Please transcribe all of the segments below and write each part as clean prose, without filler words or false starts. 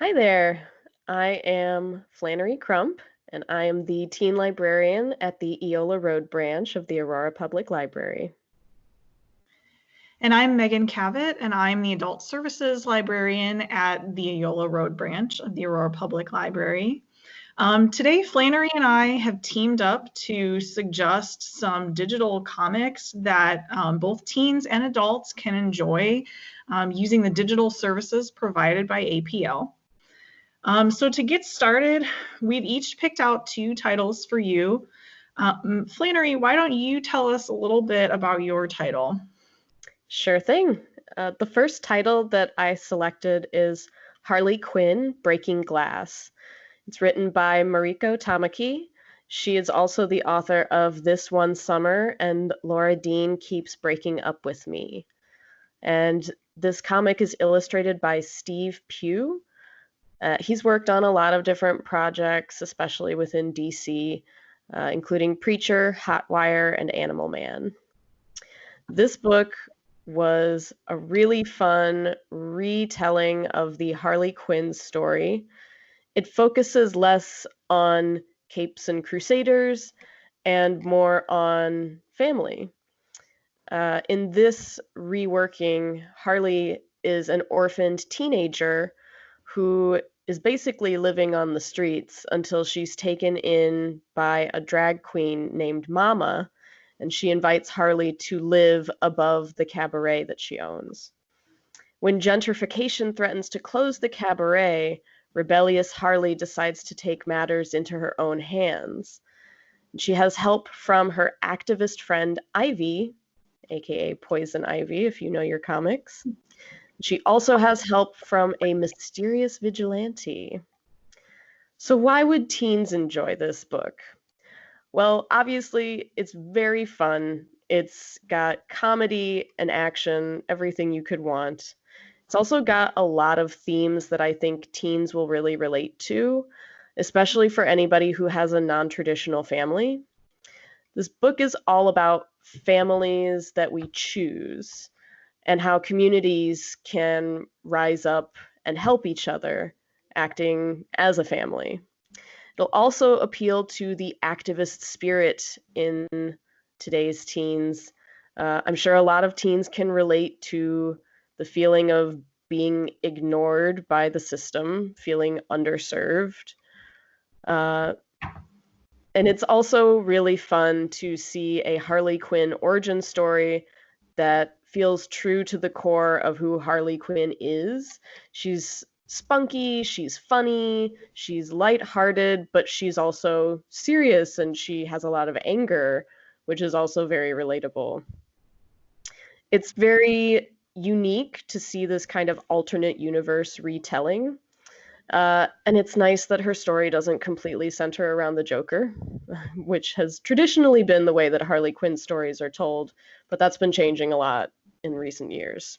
Hi there. I am Flannery Crump, and I am the teen librarian at the Eola Road branch of the Aurora Public Library. And I'm Megan Cavett, and I'm the Adult Services Librarian at the Eola Road branch of the Aurora Public Library. Today, Flannery and I have teamed up to suggest some digital comics that both teens and adults can enjoy using the digital services provided by APL. So to get started, we've each picked out two titles for you. Flannery, why don't you tell us a little bit about your title? Sure thing. The first title that I selected is Harley Quinn Breaking Glass. It's written by Mariko Tamaki. She is also the author of This One Summer and Laura Dean Keeps Breaking Up With Me. And this comic is illustrated by Steve Pugh. He's worked on a lot of different projects, especially within DC, including Preacher, Hotwire, and Animal Man. This book was a really fun retelling of the Harley Quinn story. It focuses less on capes and crusaders and more on family. In this reworking, Harley is an orphaned teenager who is basically living on the streets until she's taken in by a drag queen named Mama, and she invites Harley to live above the cabaret that she owns. When gentrification threatens to close the cabaret, rebellious Harley decides to take matters into her own hands. She has help from her activist friend Ivy, aka Poison Ivy, if you know your comics. She also has help from a mysterious vigilante. So, why would teens enjoy this book? Well, obviously, it's very fun. It's got comedy and action, everything you could want. It's also got a lot of themes that I think teens will really relate to, especially for anybody who has a non traditional family. This book is all about families that we choose and how communities can rise up and help each other, acting as a family. It'll also appeal to the activist spirit in today's teens. I'm sure a lot of teens can relate to the feeling of being ignored by the system, feeling underserved. Uh, and it's also really fun to see a Harley Quinn origin story that feels true to the core of who Harley Quinn is. She's spunky, she's funny, she's lighthearted, but she's also serious and she has a lot of anger, which is also very relatable. It's very unique to see this kind of alternate universe retelling. And it's nice that her story doesn't completely center around the Joker, which has traditionally been the way that Harley Quinn stories are told, but that's been changing a lot in recent years.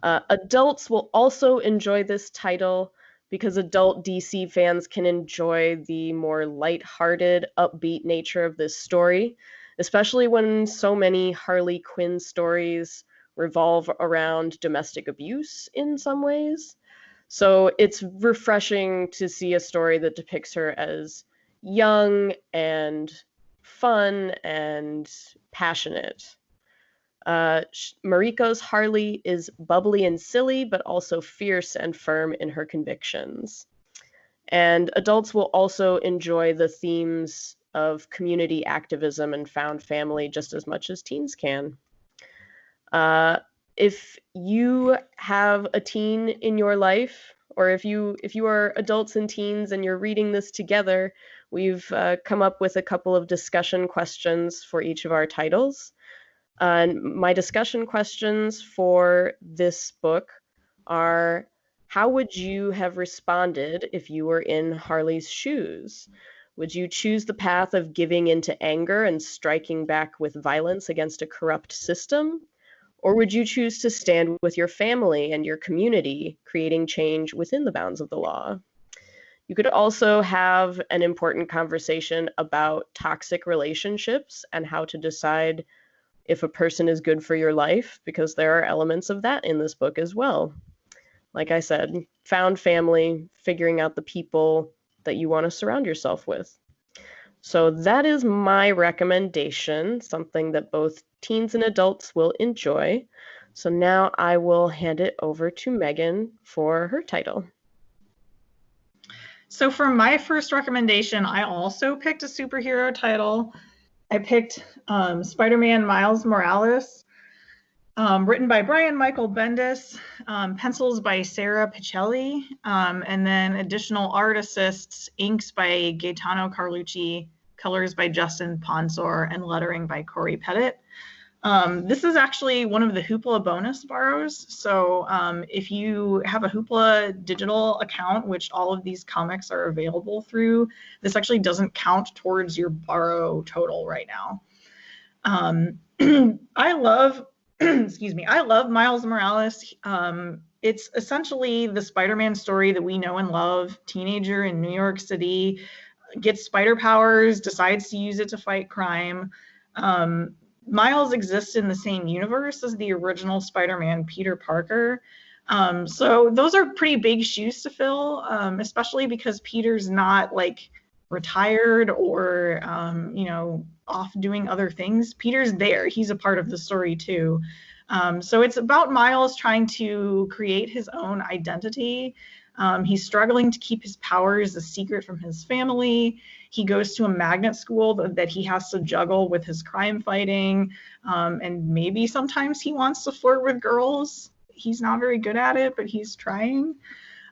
Adults will also enjoy this title because adult DC fans can enjoy the more lighthearted, upbeat nature of this story, especially when so many Harley Quinn stories revolve around domestic abuse in some ways. So it's refreshing to see a story that depicts her as young and fun and passionate. Mariko's Harley is bubbly and silly, but also fierce and firm in her convictions. And adults will also enjoy the themes of community activism and found family just as much as teens can. If you have a teen in your life, or if you are adults and teens and you're reading this together, we've come up with a couple of discussion questions for each of our titles. And my discussion questions for this book are: how would you have responded if you were in Harley's shoes? Would you choose the path of giving into anger and striking back with violence against a corrupt system? Or would you choose to stand with your family and your community, creating change within the bounds of the law? You could also have an important conversation about toxic relationships and how to decide if a person is good for your life, because there are elements of that in this book as well. Like I said, found family, figuring out the people that you want to surround yourself with. So that is my recommendation, something that both teens and adults will enjoy. So now I will hand it over to Megan for her title. So for my first recommendation, I also picked a superhero title. I picked Spider-Man Miles Morales, written by Brian Michael Bendis, pencils by Sarah Pichelli, and then additional art assists, inks by Gaetano Carlucci, colors by Justin Ponsor, and lettering by Corey Pettit. This is actually one of the Hoopla bonus borrows. So if you have a Hoopla digital account, which all of these comics are available through, this actually doesn't count towards your borrow total right now. I love, excuse me, I love Miles Morales. It's essentially the Spider-Man story that we know and love. Teenager in New York City, gets spider powers, decides to use it to fight crime. Miles exists in the same universe as the original Spider-Man, Peter Parker. So those are pretty big shoes to fill, especially because Peter's not like retired or, off doing other things. Peter's there. He's a part of the story too. So it's about Miles trying to create his own identity. He's struggling to keep his powers a secret from his family. He goes to a magnet school that he has to juggle with his crime fighting. And maybe sometimes he wants to flirt with girls. He's not very good at it, but he's trying.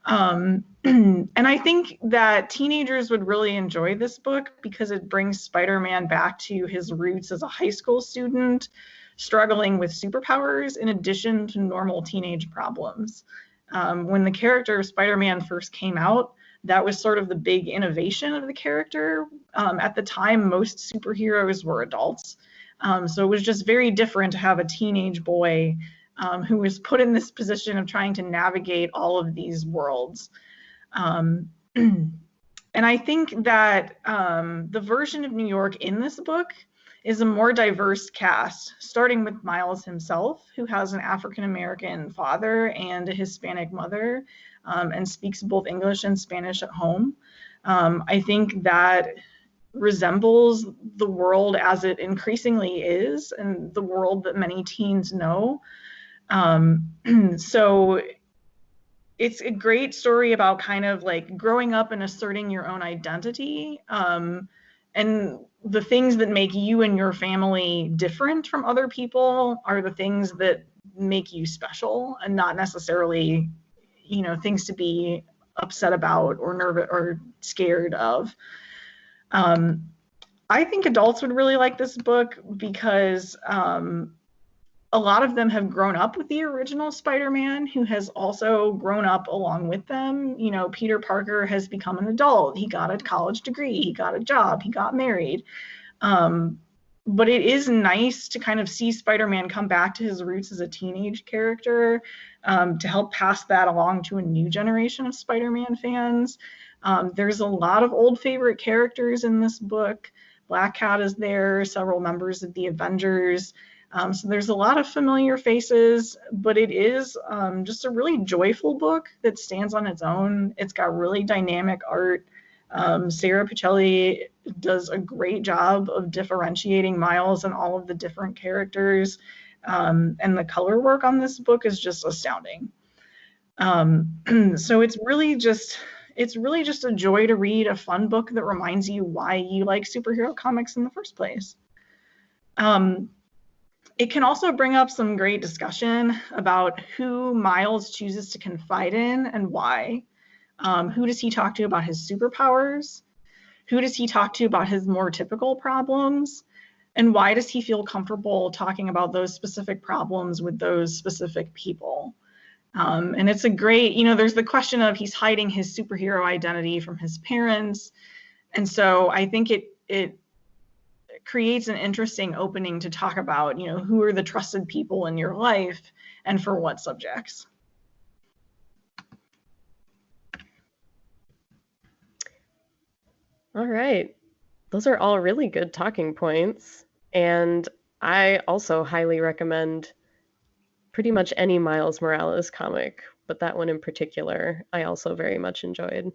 And I think that teenagers would really enjoy this book because it brings Spider-Man back to his roots as a high school student, struggling with superpowers in addition to normal teenage problems. When the character of Spider-Man first came out, that was sort of the big innovation of the character. At the time, most superheroes were adults. So it was just very different to have a teenage boy who was put in this position of trying to navigate all of these worlds. And I think that the version of New York in this book is a more diverse cast, starting with Miles himself, who has an African-American father and a Hispanic mother, and speaks both English and Spanish at home. I think that resembles the world as it increasingly is and the world that many teens know. So it's a great story about kind of like growing up and asserting your own identity, and the things that make you and your family different from other people are the things that make you special, and not necessarily, things to be upset about or nervous or scared of. I think adults would really like this book because a lot of them have grown up with the original Spider-Man, who has also grown up along with them. Peter Parker has become an adult. He got a college degree. He got a job. He got married. But it is nice to kind of see Spider-Man come back to his roots as a teenage character, to help pass that along to a new generation of Spider-Man fans. There's a lot of old favorite characters in this book. Black Cat is there, several members of the Avengers. So there's a lot of familiar faces, but it is just a really joyful book that stands on its own. It's got really dynamic art. Sarah Pichelli does a great job of differentiating Miles and all of the different characters. And the color work on this book is just astounding. So it's really just a joy to read, a fun book that reminds you why you like superhero comics in the first place. It can also bring up some great discussion about who Miles chooses to confide in and why. Who does he talk to about his superpowers? Who does he talk to about his more typical problems? And why does he feel comfortable talking about those specific problems with those specific people? And it's a great, there's the question of he's hiding his superhero identity from his parents. And so I think it creates an interesting opening to talk about, who are the trusted people in your life and for what subjects. All right. Those are all really good talking points. And I also highly recommend pretty much any Miles Morales comic, but that one in particular I also very much enjoyed.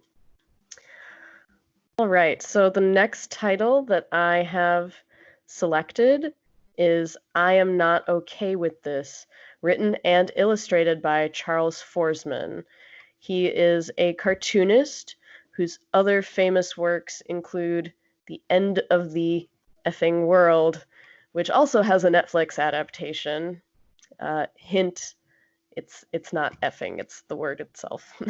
All right, so the next title that I have selected is I Am Not Okay with This, written and illustrated by Charles Forsman. He is a cartoonist whose other famous works include The End of the Effing World, which also has a Netflix adaptation. Hint, it's not effing, it's the word itself.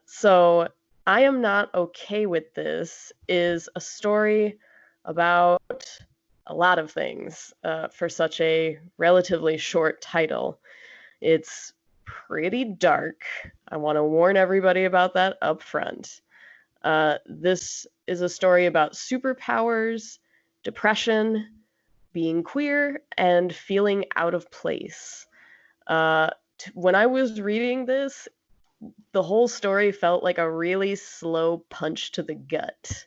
So I Am Not Okay with This is a story about a lot of things for such a relatively short title. It's pretty dark. I want to warn everybody about that up front. This is a story about superpowers, depression, being queer, and feeling out of place. When I was reading this, the whole story felt like a really slow punch to the gut.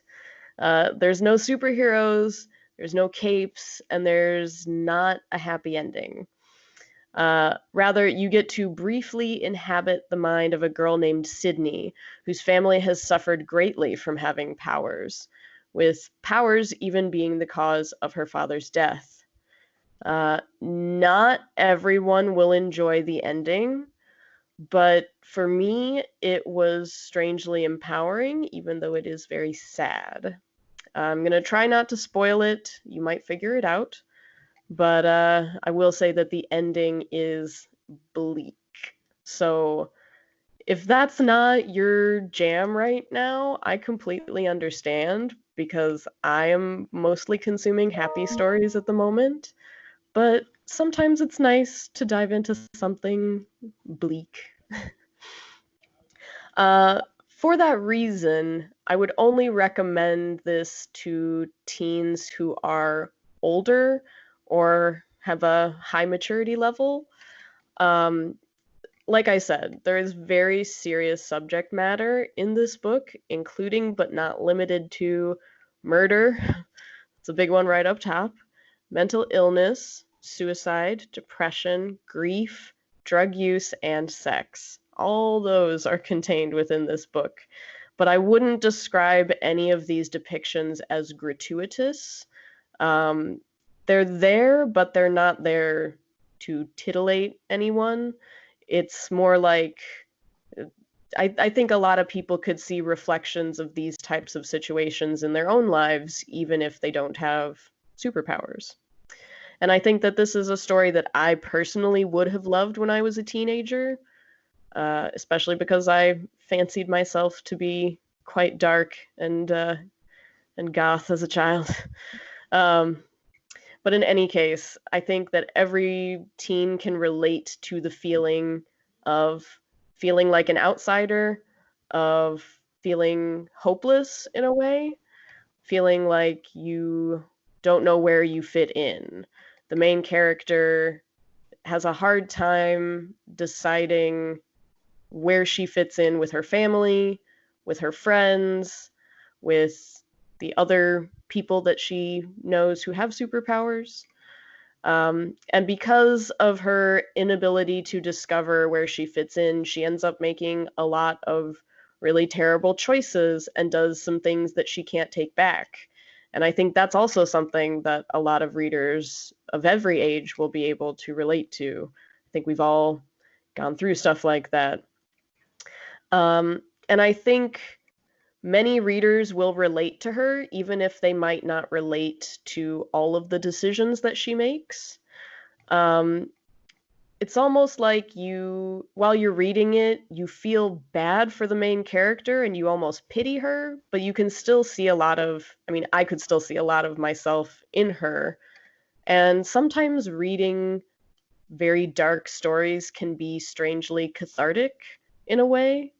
There's no superheroes, there's no capes, and there's not a happy ending. Rather, you get to briefly inhabit the mind of a girl named Sydney, whose family has suffered greatly from having powers, with powers even being the cause of her father's death. Not everyone will enjoy the ending, but for me, it was strangely empowering, even though it is very sad. I'm going to try not to spoil it. You might figure it out. But I will say that the ending is bleak. So if that's not your jam right now, I completely understand because I am mostly consuming happy stories at the moment. But sometimes it's nice to dive into something bleak. For that reason, I would only recommend this to teens who are older or have a high maturity level. Um, like I said, there is very serious subject matter in this book, including but not limited to murder. It's a big one right up top, mental illness, suicide, depression, grief, drug use, and sex. All those are contained within this book. But I wouldn't describe any of these depictions as gratuitous. Um, they're there, but they're not there to titillate anyone. It's more like I think a lot of people could see reflections of these types of situations in their own lives, even if they don't have superpowers. And I think that this is a story that I personally would have loved when I was a teenager, especially because I fancied myself to be quite dark and goth as a child. Um, but in any case, I think that every teen can relate to the feeling of feeling like an outsider, of feeling hopeless in a way, feeling like you don't know where you fit in. The main character has a hard time deciding where she fits in with her family, with her friends, with the other people that she knows who have superpowers. And because of her inability to discover where she fits in, she ends up making a lot of really terrible choices and does some things that she can't take back. And I think that's also something that a lot of readers of every age will be able to relate to. I think we've all gone through stuff like that. And I think many readers will relate to her, even if they might not relate to all of the decisions that she makes. Um, it's almost like while you're reading it, you feel bad for the main character and you almost pity her, but you can still see I could still see a lot of myself in her. And sometimes reading very dark stories can be strangely cathartic in a way.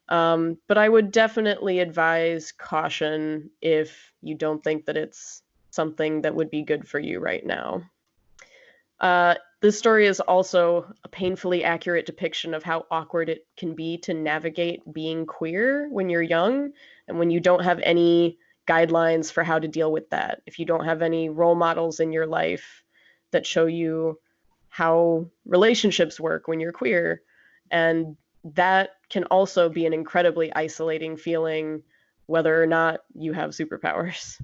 But I would definitely advise caution if you don't think that it's something that would be good for you right now. This story is also a painfully accurate depiction of how awkward it can be to navigate being queer when you're young and when you don't have any guidelines for how to deal with that. If you don't have any role models in your life that show you how relationships work when you're queer. And that can also be an incredibly isolating feeling, whether or not you have superpowers.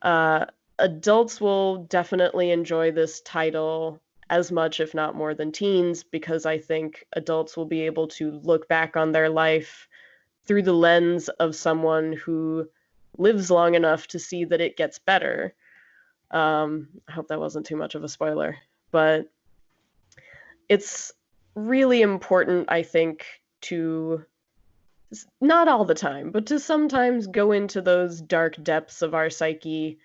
Uh, Adults will definitely enjoy this title as much, if not more, than teens, because I think adults will be able to look back on their life through the lens of someone who lives long enough to see that it gets better. I hope that wasn't too much of a spoiler, but it's really important, I think, to not all the time, but to sometimes go into those dark depths of our psyche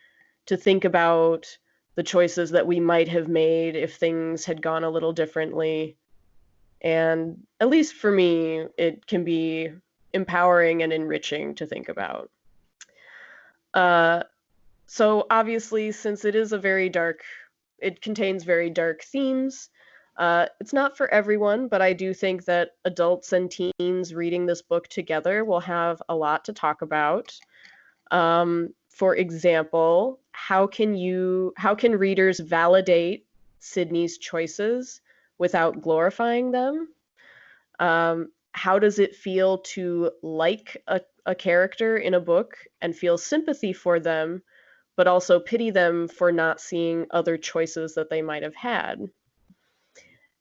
to think about the choices that we might have made if things had gone a little differently. And at least for me, it can be empowering and enriching to think about. Uh, so obviously, since it is a very dark, it contains very dark themes. It's not for everyone, but I do think that adults and teens reading this book together will have a lot to talk about. For example, how can readers validate Sydney's choices without glorifying them? How does it feel to like a character in a book and feel sympathy for them, but also pity them for not seeing other choices that they might have had?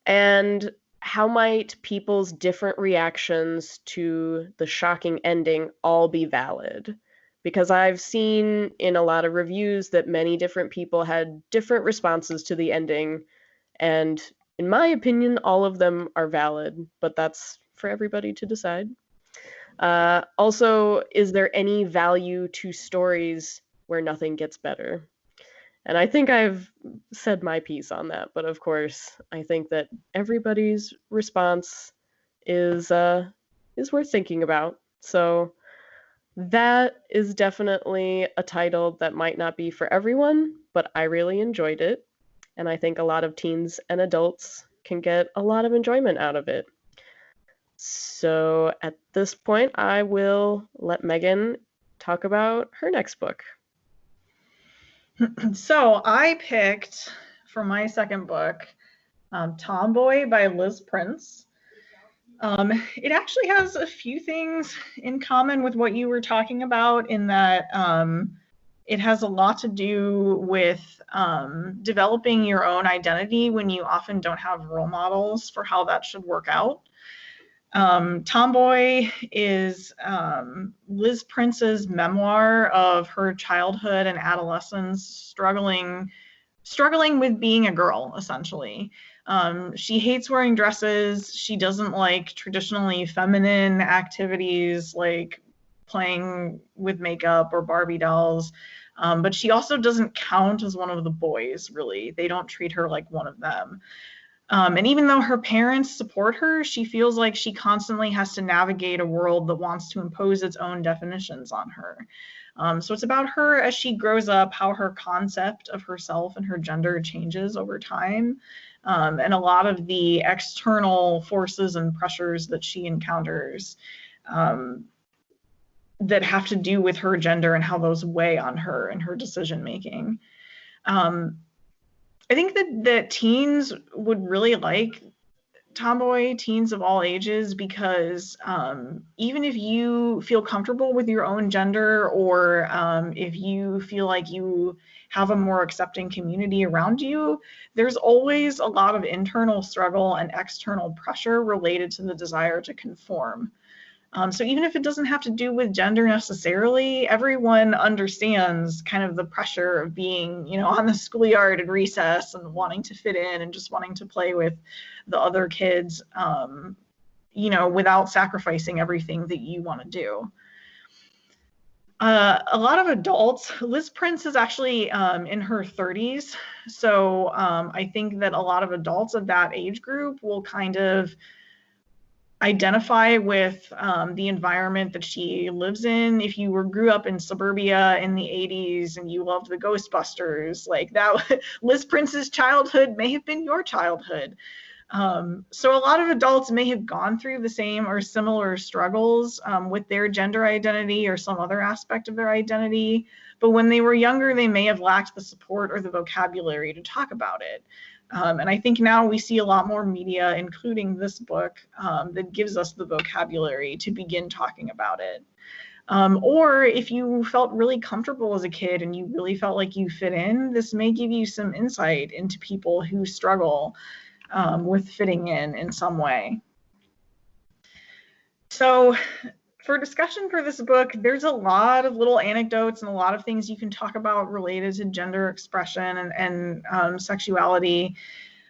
And how might people's different reactions to the shocking ending all be valid? Because I've seen in a lot of reviews that many different people had different responses to the ending, and in my opinion, all of them are valid, but that's for everybody to decide. Also, is there any value to stories where nothing gets better? And I think I've said my piece on that, but of course, I think that everybody's response is worth thinking about. So that is definitely a title that might not be for everyone, but I really enjoyed it, and I think a lot of teens and adults can get a lot of enjoyment out of it. So at this point, I will let Megan talk about her next book. So I picked for my second book, Tomboy by Liz Prince. It actually has a few things in common with what you were talking about in that it has a lot to do with developing your own identity when you often don't have role models for how that should work out. Tomboy is Liz Prince's memoir of her childhood and adolescence struggling with being a girl, essentially. She hates wearing dresses. She doesn't like traditionally feminine activities like playing with makeup or Barbie dolls. But she also doesn't count as one of the boys, really. They don't treat her like one of them. And even though her parents support her, she feels like she constantly has to navigate a world that wants to impose its own definitions on her. So it's about her as she grows up, how her concept of herself and her gender changes over time, and a lot of the external forces and pressures that she encounters that have to do with her gender and how those weigh on her and her decision making. I think that teens would really like Tomboy, teens of all ages, because even if you feel comfortable with your own gender, or if you feel like you have a more accepting community around you, there's always a lot of internal struggle and external pressure related to the desire to conform. So even if it doesn't have to do with gender necessarily, everyone understands kind of the pressure of being, on the schoolyard at recess and wanting to fit in and just wanting to play with the other kids, without sacrificing everything that you want to do. A lot of adults, Liz Prince is actually in her 30s. So I think that a lot of adults of that age group will kind of identify with the environment that she lives in. If you grew up in suburbia in the 80s and you loved the Ghostbusters, like that, Liz Prince's childhood may have been your childhood. So a lot of adults may have gone through the same or similar struggles with their gender identity or some other aspect of their identity. But when they were younger, they may have lacked the support or the vocabulary to talk about it. And I think now we see a lot more media, including this book, that gives us the vocabulary to begin talking about it. Or if you felt really comfortable as a kid and you really felt like you fit in, this may give you some insight into people who struggle with fitting in some way. So for discussion for this book, there's a lot of little anecdotes and a lot of things you can talk about related to gender expression and sexuality.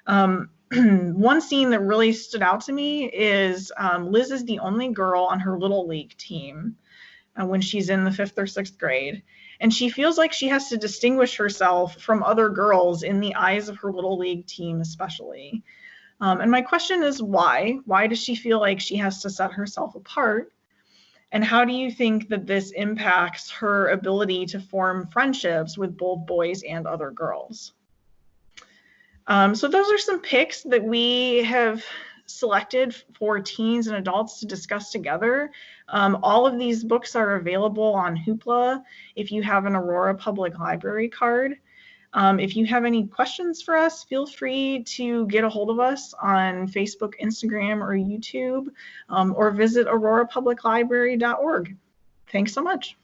One scene that really stood out to me is Liz is the only girl on her Little League team when she's in the 5th or 6th grade. And she feels like she has to distinguish herself from other girls in the eyes of her Little League team especially. And my question is why? Why does she feel like she has to set herself apart? And how do you think that this impacts her ability to form friendships with both boys and other girls? So those are some picks that we have selected for teens and adults to discuss together. All of these books are available on Hoopla if you have an Aurora Public Library card. If you have any questions for us, feel free to get a hold of us on Facebook, Instagram, or YouTube, or visit aurorapubliclibrary.org. Thanks so much.